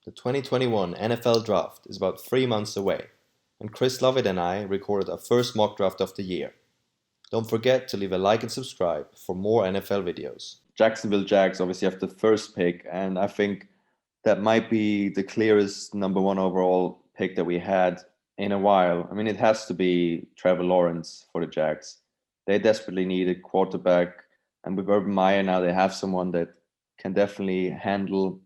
The 2021 NFL Draft is about 3 months away, and Chris Lovitt and I recorded our first mock draft of the year. Don't forget to leave a like and subscribe for more NFL videos. Jacksonville Jags obviously have the first pick, and I think that might be the clearest number one overall pick that we had in a while. I mean, it has to be Trevor Lawrence for the Jags. They desperately need a quarterback, and with Urban Meyer now, they have someone that can definitely handle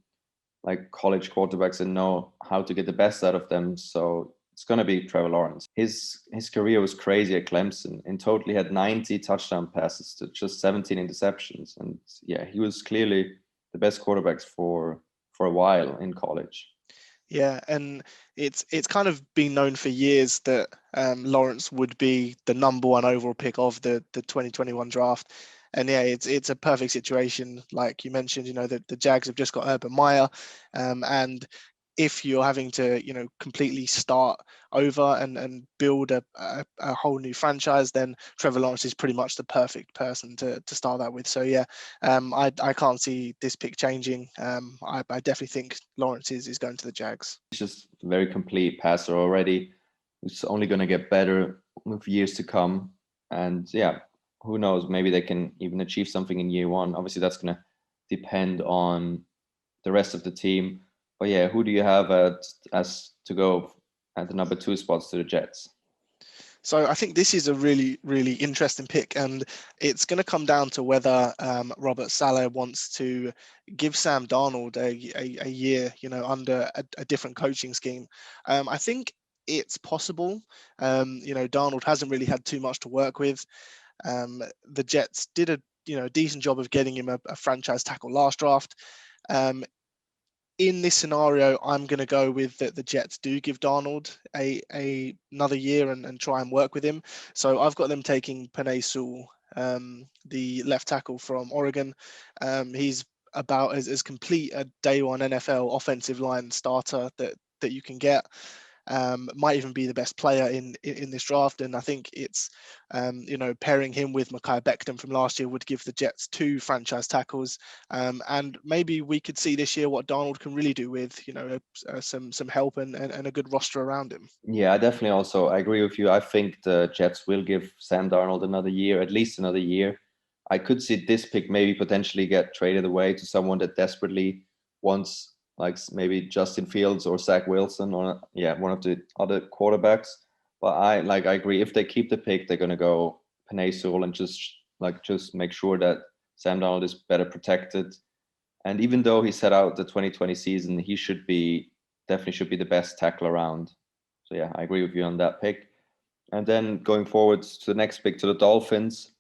like college quarterbacks and know how to get the best out of them. So it's going to be Trevor Lawrence. His career was crazy at Clemson. In total, he had 90 touchdown passes to just 17 interceptions, and yeah, he was clearly the best quarterbacks for a while in college. Yeah, and it's kind of been known for years that Lawrence would be the number one overall pick of the 2021 draft. And yeah, it's a perfect situation. Like you mentioned, the Jags have just got Urban Meyer, and if you're having to, completely start over and build a whole new franchise, then Trevor Lawrence is pretty much the perfect person to start that with. So yeah, I can't see this pick changing. I definitely think Lawrence is going to the Jags. He's just a very complete passer already. It's only going to get better with years to come. And yeah, who knows? Maybe they can even achieve something in year one. Obviously, that's going to depend on the rest of the team. But yeah, who do you have as to go at the number 2 spots to the Jets? So I think this is a really, really interesting pick, and it's going to come down to whether Robert Saleh wants to give Sam Darnold a year, under a different coaching scheme. I think it's possible. Darnold hasn't really had too much to work with. The Jets did a decent job of getting him a franchise tackle last draft. In this scenario, I'm going to go with that the Jets do give Darnold another year and try and work with him. So I've got them taking Penei Sewell, the left tackle from Oregon. He's about as complete a day one NFL offensive line starter that you can get. Might even be the best player in this draft, and I think it's pairing him with Mekhi Becton from last year would give the Jets 2 franchise tackles, and maybe we could see this year what Darnold can really do with some help and a good roster around him. Yeah, I agree with you. I think the Jets will give Sam Darnold another year, at least another year. I could see this pick maybe potentially get traded away to someone that desperately wants, like maybe Justin Fields or Zach Wilson, or one of the other quarterbacks. But I agree. If they keep the pick, they're gonna go Penei Sewell and just make sure that Sam Darnold is better protected. And even though he set out the 2020 season, he definitely should be the best tackle around. So yeah, I agree with you on that pick. And then going forward to the next pick, to the Dolphins,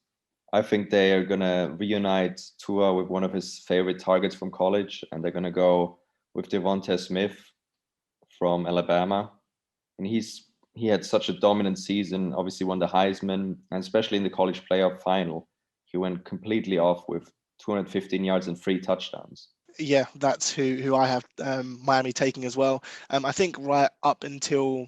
I think they are gonna reunite Tua with one of his favorite targets from college, and they're gonna go with Devonta Smith from Alabama. And he had such a dominant season, obviously won the Heisman, and especially in the college playoff final, he went completely off with 215 yards and 3 touchdowns. Yeah, that's who I have Miami taking as well. I think right up until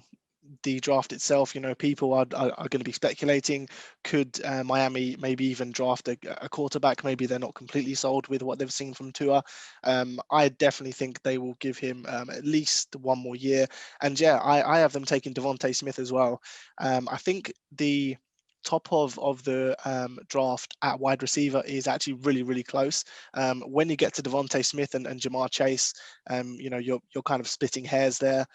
the draft itself, people are going to be speculating, could Miami maybe even draft a quarterback? Maybe they're not completely sold with what they've seen from Tua. I definitely think they will give him at least one more year. And yeah, I have them taking Devontae Smith as well. I think the top of the draft at wide receiver is actually really, really close. When you get to Devontae Smith and Jamar Chase, you're kind of splitting hairs there.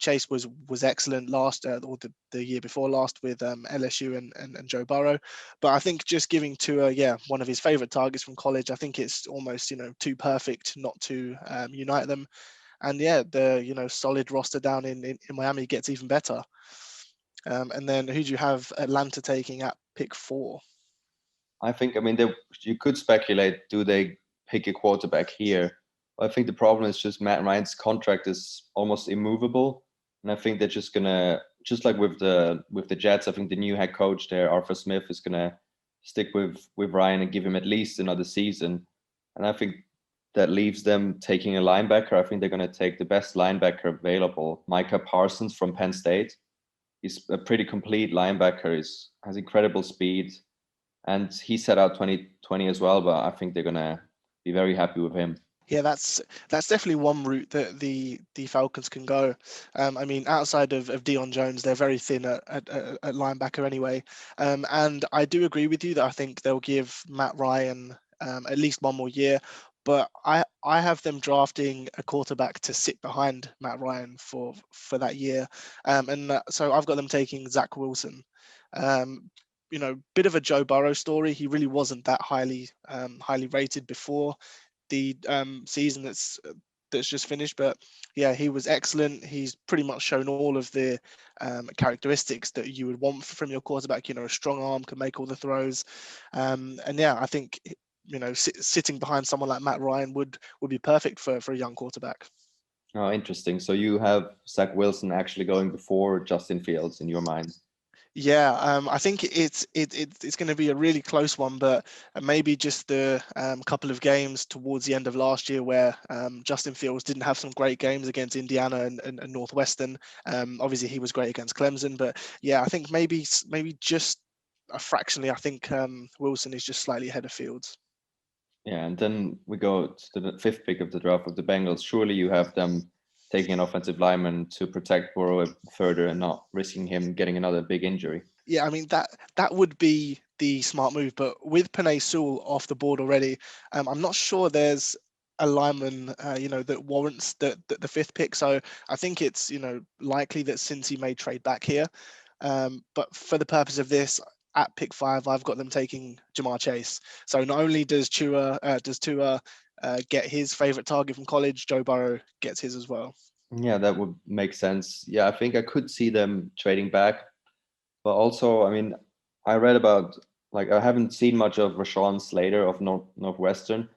Chase was excellent last or the year before last with LSU and Joe Burrow, but I think just giving to one of his favorite targets from college, I think it's almost too perfect not to unite them. And yeah, the solid roster down in Miami gets even better. And then who do you have Atlanta taking at pick 4? I think, you could speculate, do they pick a quarterback here? I think the problem is just Matt Ryan's contract is almost immovable, and I think they're just gonna, just like with the Jets, I think the new head coach there, Arthur Smith, is gonna stick with Ryan and give him at least another season. And I think that leaves them taking a linebacker. I think they're gonna take the best linebacker available, Micah Parsons from Penn State. He's a pretty complete linebacker. Has incredible speed, and he set out 2020 as well. But I think they're gonna be very happy with him. Yeah, that's definitely one route that the Falcons can go. I mean, outside of Dion Jones, they're very thin at linebacker anyway. And I do agree with you that I think they'll give Matt Ryan at least one more year. But I have them drafting a quarterback to sit behind Matt Ryan for that year, so I've got them taking Zach Wilson. Um, bit of a Joe Burrow story. He really wasn't that highly rated before the season that's just finished. But yeah, he was excellent. He's pretty much shown all of the characteristics that you would want from your quarterback. A strong arm, can make all the throws, and yeah, I think sitting behind someone like Matt Ryan would be perfect for a young quarterback. Oh, interesting. So you have Zach Wilson actually going before Justin Fields in your mind? Yeah, I think it's going to be a really close one, but maybe just the couple of games towards the end of last year where Justin Fields didn't have some great games against Indiana and Northwestern. Obviously, he was great against Clemson, but yeah, I think maybe just fractionally, I think Wilson is just slightly ahead of Fields. Yeah, and then we go to the fifth pick of the draft of the Bengals. Surely you have them taking an offensive lineman to protect Burrow further and not risking him getting another big injury. Yeah, I mean that would be the smart move, but with Penei Sewell off the board already, I'm not sure there's a lineman, that warrants the fifth pick. So I think it's likely that Cincy may trade back here. But for the purpose of this, at pick 5, I've got them taking Jamar Chase. So not only does Tua get his favorite target from college, Joe Burrow gets his as well. Yeah, that would make sense. Yeah, I think I could see them trading back. But also, I mean, I read about, like, I haven't seen much of Rashawn Slater of Northwestern,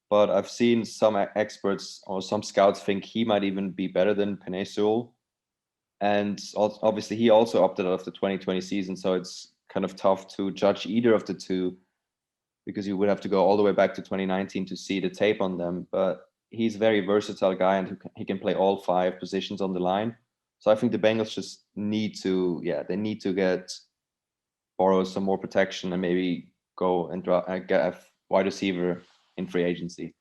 but I've seen some experts or some scouts think he might even be better than Penei Sewell. And obviously, he also opted out of the 2020 season, so it's kind of tough to judge either of the two because you would have to go all the way back to 2019 to see the tape on them. But he's a very versatile guy and he can play all 5 positions on the line. So I think the Bengals just need to, they need to borrow some more protection and maybe go and get a wide receiver in free agency.